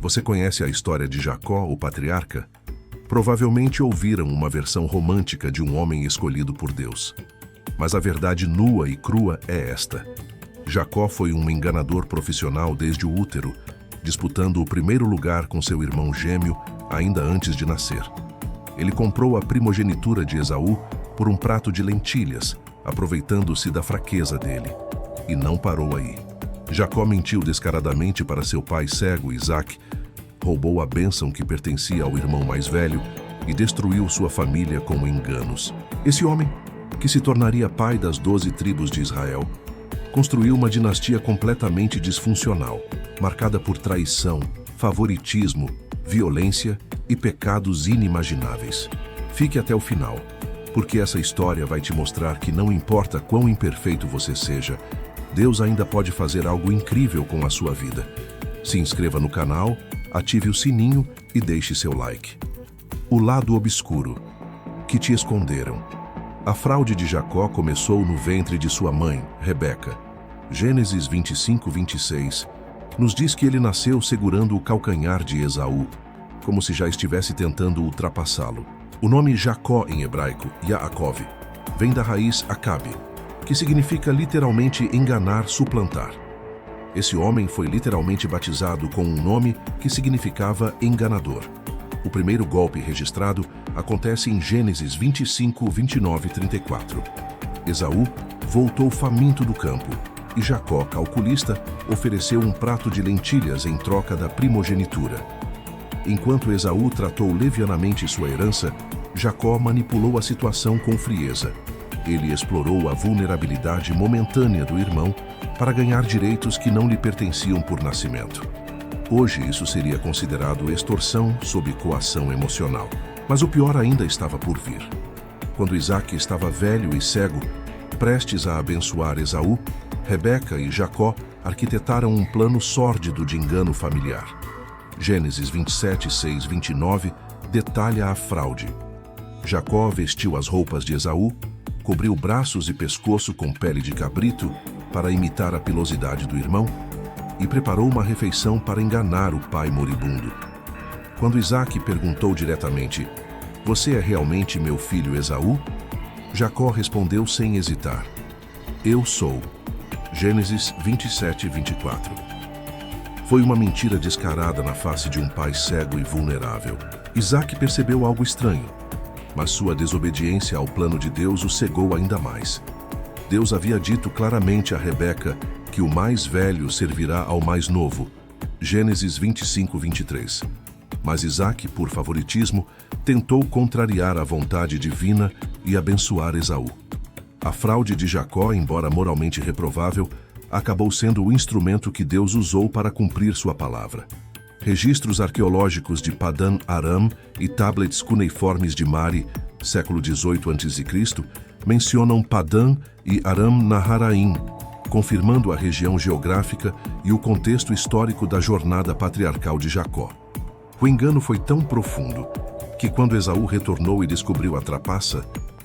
Você conhece a história de Jacó, o patriarca? Provavelmente ouviram uma versão romântica de um homem escolhido por Deus. Mas a verdade nua e crua é esta. Jacó foi um enganador profissional desde o útero, disputando o primeiro lugar com seu irmão gêmeo ainda antes de nascer. Ele comprou a primogenitura de Esaú por um prato de lentilhas, aproveitando-se da fraqueza dele. E não parou aí. Jacó mentiu descaradamente para seu pai cego, Isaque, roubou a bênção que pertencia ao irmão mais velho e destruiu sua família com enganos. Esse homem, que se tornaria pai das 12 tribos de Israel, construiu uma dinastia completamente disfuncional, marcada por traição, favoritismo, violência e pecados inimagináveis. Fique até o final, porque essa história vai te mostrar que não importa quão imperfeito você seja, Deus ainda pode fazer algo incrível com a sua vida. Se inscreva no canal, ative o sininho e deixe seu like. O lado obscuro, que te esconderam. A fraude de Jacó começou no ventre de sua mãe, Rebeca. Gênesis 25:26 nos diz que ele nasceu segurando o calcanhar de Esaú, como se já estivesse tentando ultrapassá-lo. O nome Jacó em hebraico, Yaakov, vem da raiz Acabe, que significa literalmente enganar, suplantar. Esse homem foi literalmente batizado com um nome que significava enganador. O primeiro golpe registrado acontece em Gênesis 25:29 e 34. Esaú voltou faminto do campo e Jacó, calculista, ofereceu um prato de lentilhas em troca da primogenitura. Enquanto Esaú tratou levianamente sua herança, Jacó manipulou a situação com frieza. Ele explorou a vulnerabilidade momentânea do irmão para ganhar direitos que não lhe pertenciam por nascimento. Hoje isso seria considerado extorsão sob coação emocional. Mas o pior ainda estava por vir. Quando Isaque estava velho e cego, prestes a abençoar Esaú, Rebeca e Jacó arquitetaram um plano sórdido de engano familiar. Gênesis 27:6-29 detalha a fraude. Jacó vestiu as roupas de Esaú, cobriu braços e pescoço com pele de cabrito para imitar a pilosidade do irmão e preparou uma refeição para enganar o pai moribundo. Quando Isaque perguntou diretamente, "Você é realmente meu filho Esaú?", Jacó respondeu sem hesitar, "Eu sou." Gênesis 27:24. Foi uma mentira descarada na face de um pai cego e vulnerável. Isaque percebeu algo estranho, mas sua desobediência ao plano de Deus o cegou ainda mais. Deus havia dito claramente a Rebeca que o mais velho servirá ao mais novo. Gênesis 25:23. Mas Isaque, por favoritismo, tentou contrariar a vontade divina e abençoar Esaú. A fraude de Jacó, embora moralmente reprovável, acabou sendo o instrumento que Deus usou para cumprir sua palavra. Registros arqueológicos de Padan Aram e tablets cuneiformes de Mari, século XVIII a.C., mencionam Padan e Aram Naharaim, confirmando a região geográfica e o contexto histórico da jornada patriarcal de Jacó. O engano foi tão profundo que quando Esaú retornou e descobriu a trapaça,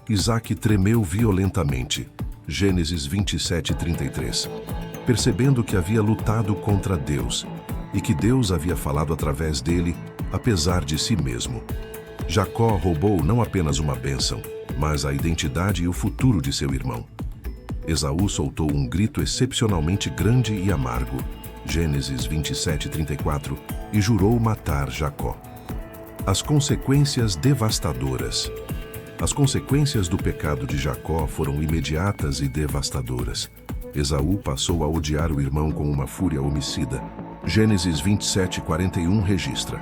Isaque tremeu violentamente. Gênesis 27:33. Percebendo que havia lutado contra Deus e que Deus havia falado através dele, apesar de si mesmo. Jacó roubou não apenas uma bênção, mas a identidade e o futuro de seu irmão. Esaú soltou um grito excepcionalmente grande e amargo, Gênesis 27:34, e jurou matar Jacó. As consequências devastadoras. As consequências do pecado de Jacó foram imediatas e devastadoras. Esaú passou a odiar o irmão com uma fúria homicida. Gênesis 27:41 registra: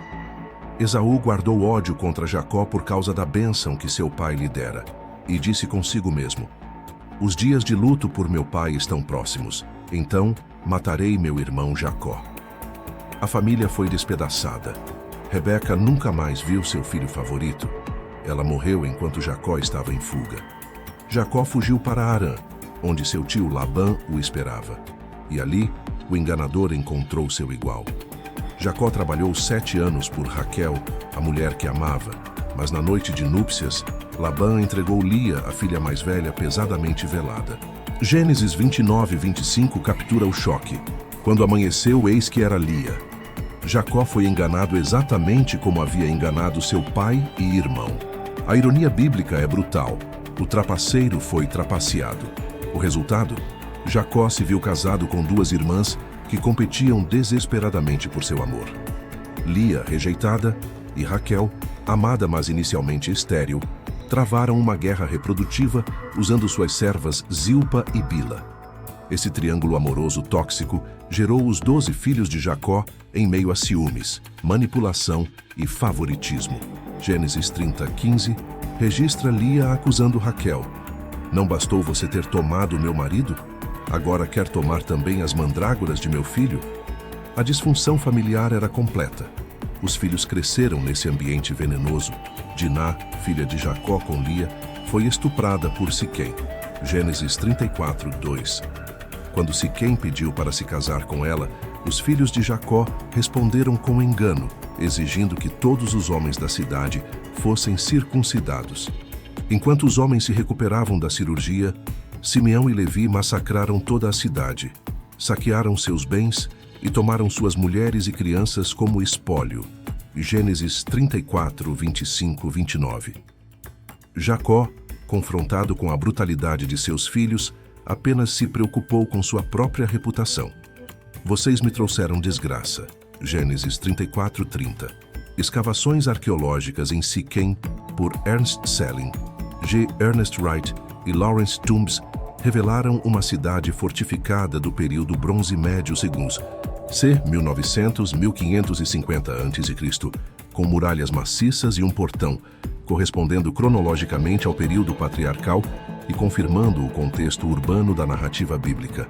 Esaú guardou ódio contra Jacó por causa da bênção que seu pai lhe dera, e disse consigo mesmo: "Os dias de luto por meu pai estão próximos, então matarei meu irmão Jacó." A família foi despedaçada. Rebeca nunca mais viu seu filho favorito. Ela morreu enquanto Jacó estava em fuga. Jacó fugiu para Harã, onde seu tio Labã o esperava. E ali, o enganador encontrou seu igual. Jacó trabalhou 7 anos por Raquel, a mulher que amava, mas na noite de núpcias, Labã entregou Lia, a filha mais velha, pesadamente velada. Gênesis 29:25 captura o choque. Quando amanheceu, eis que era Lia. Jacó foi enganado exatamente como havia enganado seu pai e irmão. A ironia bíblica é brutal. O trapaceiro foi trapaceado. O resultado? Jacó se viu casado com duas irmãs que competiam desesperadamente por seu amor. Lia, rejeitada, e Raquel, amada mas inicialmente estéril, travaram uma guerra reprodutiva usando suas servas Zilpa e Bila. Esse triângulo amoroso tóxico gerou os 12 filhos de Jacó em meio a ciúmes, manipulação e favoritismo. Gênesis 30:15 registra Lia acusando Raquel. Não bastou você ter tomado meu marido? Agora quer tomar também as mandrágoras de meu filho? A disfunção familiar era completa. Os filhos cresceram nesse ambiente venenoso. Diná, filha de Jacó com Lia, foi estuprada por Siquém. Gênesis 34:2. Quando Siquém pediu para se casar com ela, os filhos de Jacó responderam com engano, exigindo que todos os homens da cidade fossem circuncidados. Enquanto os homens se recuperavam da cirurgia, Simeão e Levi massacraram toda a cidade, saquearam seus bens e tomaram suas mulheres e crianças como espólio. Gênesis 34, 25, 29. Jacó, confrontado com a brutalidade de seus filhos, apenas se preocupou com sua própria reputação. Vocês me trouxeram desgraça. Gênesis 34, 30. Escavações arqueológicas em Siquém, por Ernst Selling, G. Ernest Wright e Lawrence Toombs, revelaram uma cidade fortificada do período Bronze Médio Seguns, c. 1900-1550 a.C., com muralhas maciças e um portão, correspondendo cronologicamente ao período patriarcal e confirmando o contexto urbano da narrativa bíblica.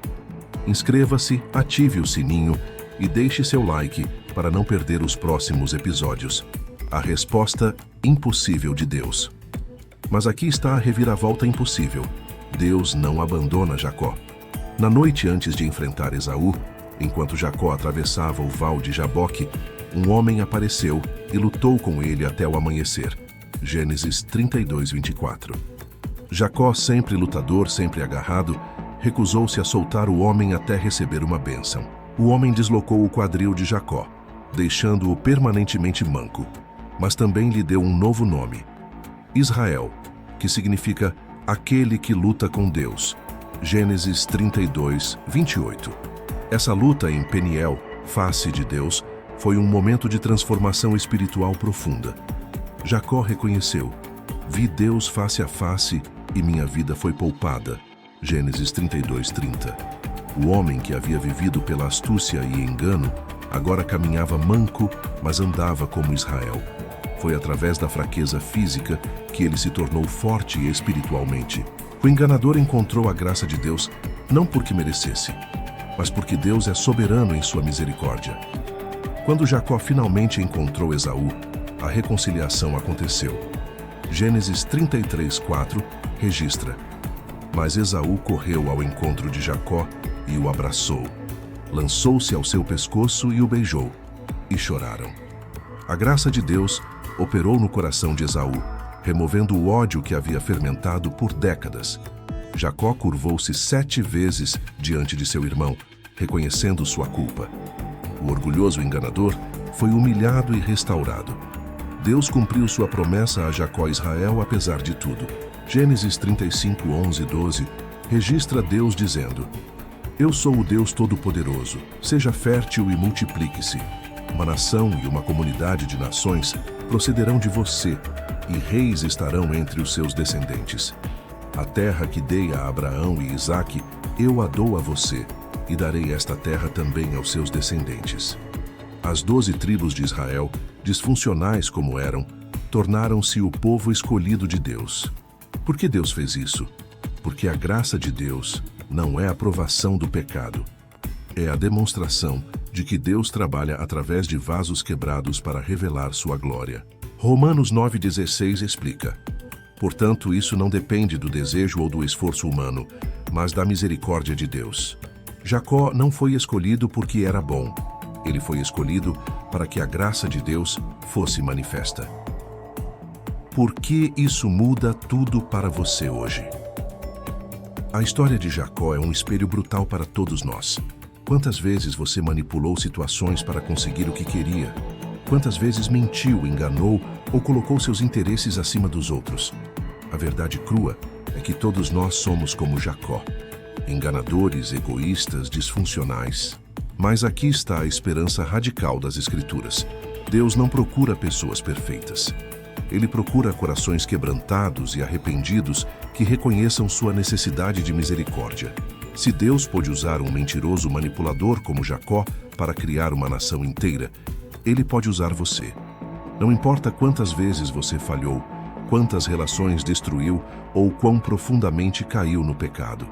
Inscreva-se, ative o sininho e deixe seu like para não perder os próximos episódios. A resposta impossível de Deus. Mas aqui está a reviravolta impossível. Deus não abandona Jacó. Na noite antes de enfrentar Esaú, enquanto Jacó atravessava o val de Jaboque, um homem apareceu e lutou com ele até o amanhecer. Gênesis 32, 24. Jacó, sempre lutador, sempre agarrado, recusou-se a soltar o homem até receber uma bênção. O homem deslocou o quadril de Jacó, deixando-o permanentemente manco, mas também lhe deu um novo nome, Israel, que significa aquele que luta com Deus. Gênesis 32, 28. Essa luta em Peniel, face de Deus, foi um momento de transformação espiritual profunda. Jacó reconheceu: vi Deus face a face e minha vida foi poupada. Gênesis 32, 30. O homem que havia vivido pela astúcia e engano, agora caminhava manco, mas andava como Israel. Foi através da fraqueza física que ele se tornou forte espiritualmente. O enganador encontrou a graça de Deus não porque merecesse, mas porque Deus é soberano em sua misericórdia. Quando Jacó finalmente encontrou Esaú, a reconciliação aconteceu. Gênesis 33, 4 registra: mas Esaú correu ao encontro de Jacó e o abraçou. Lançou-se ao seu pescoço e o beijou, e choraram. A graça de Deus operou no coração de Esaú, removendo o ódio que havia fermentado por décadas. Jacó curvou-se 7 vezes diante de seu irmão, reconhecendo sua culpa. O orgulhoso enganador foi humilhado e restaurado. Deus cumpriu sua promessa a Jacó e Israel apesar de tudo. Gênesis 35, 11 e 12 registra Deus dizendo: eu sou o Deus Todo-Poderoso, seja fértil e multiplique-se. Uma nação e uma comunidade de nações procederão de você, e reis estarão entre os seus descendentes. A terra que dei a Abraão e Isaque, eu a dou a você, e darei esta terra também aos seus descendentes. As 12 tribos de Israel, disfuncionais como eram, tornaram-se o povo escolhido de Deus. Por que Deus fez isso? Porque a graça de Deus não é a aprovação do pecado. É a demonstração de que Deus trabalha através de vasos quebrados para revelar sua glória. Romanos 9,16 explica: portanto, isso não depende do desejo ou do esforço humano, mas da misericórdia de Deus. Jacó não foi escolhido porque era bom. Ele foi escolhido para que a graça de Deus fosse manifesta. Por que isso muda tudo para você hoje? A história de Jacó é um espelho brutal para todos nós. Quantas vezes você manipulou situações para conseguir o que queria? Quantas vezes mentiu, enganou ou colocou seus interesses acima dos outros? A verdade crua é que todos nós somos como Jacó, enganadores, egoístas, disfuncionais. Mas aqui está a esperança radical das Escrituras. Deus não procura pessoas perfeitas. Ele procura corações quebrantados e arrependidos que reconheçam sua necessidade de misericórdia. Se Deus pôde usar um mentiroso manipulador como Jacó para criar uma nação inteira, Ele pode usar você. Não importa quantas vezes você falhou, quantas relações destruiu ou quão profundamente caiu no pecado.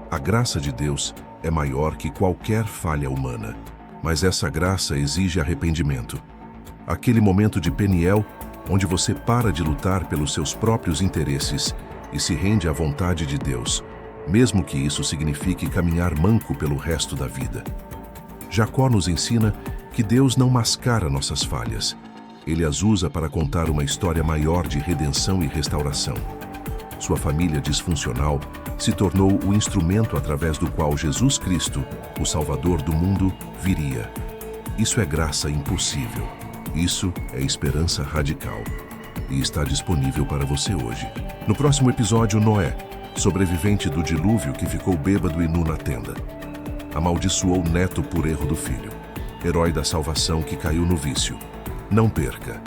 A graça de Deus é maior que qualquer falha humana, mas essa graça exige arrependimento. Aquele momento de Peniel, onde você para de lutar pelos seus próprios interesses e se rende à vontade de Deus, mesmo que isso signifique caminhar manco pelo resto da vida. Jacó nos ensina que Deus não mascara nossas falhas. Ele as usa para contar uma história maior de redenção e restauração. Sua família disfuncional se tornou o instrumento através do qual Jesus Cristo, o Salvador do mundo, viria. Isso é graça impossível. Isso é esperança radical. E está disponível para você hoje. No próximo episódio, Noé, sobrevivente do dilúvio que ficou bêbado e nu na tenda, amaldiçoou o neto por erro do filho, herói da salvação que caiu no vício. Não perca!